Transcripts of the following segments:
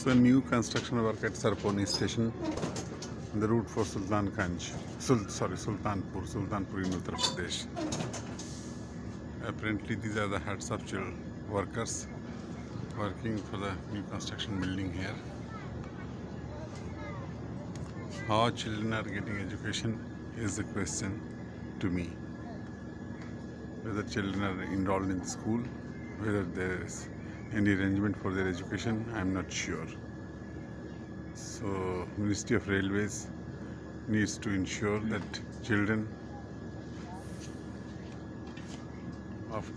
So new construction work at Sarponi station on the route for Sultanpur, Sultanpur in Uttar Pradesh. Apparently these are the huts of workers working for the new construction building here. How children are getting education is the question to me. Whether children are enrolled in school, whether there is any arrangement for their education, I am not sure. So Ministry of Railways needs to ensure that children of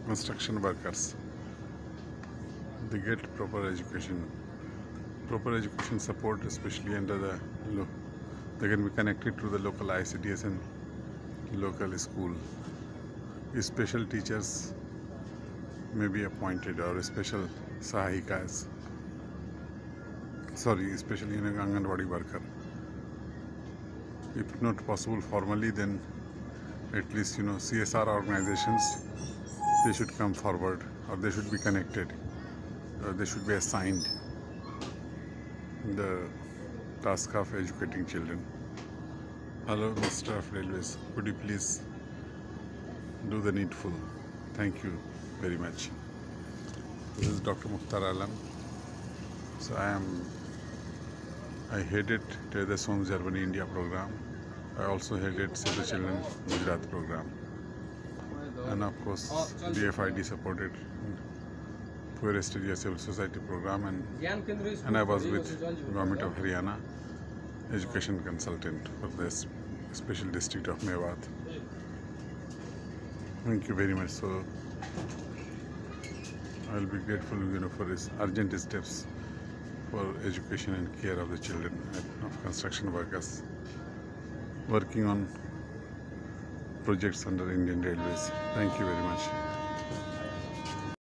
construction workers, they get proper education support, especially under they can be connected to the local ICDS and local school. Special teachers may be appointed, or special sahikas, especially in an Anganwadi worker. If not possible formally, then at least CSR organizations, they should come forward, or they should be connected, or they should be assigned the task of educating children. Hello, Mr. of Railways, could you please do the needful? Thank you very much. This is Dr. Mukhtar Alam. So I headed the Homes Germany India program. I also headed Save the Children Gujarat program, and of course DFID supported Forest Area Civil Society program, and I was with Government of Haryana education consultant for this special district of Mewat. Thank you very much. So I will be grateful for this urgent steps for education and care of the children of construction workers working on projects under Indian Railways. Thank you very much.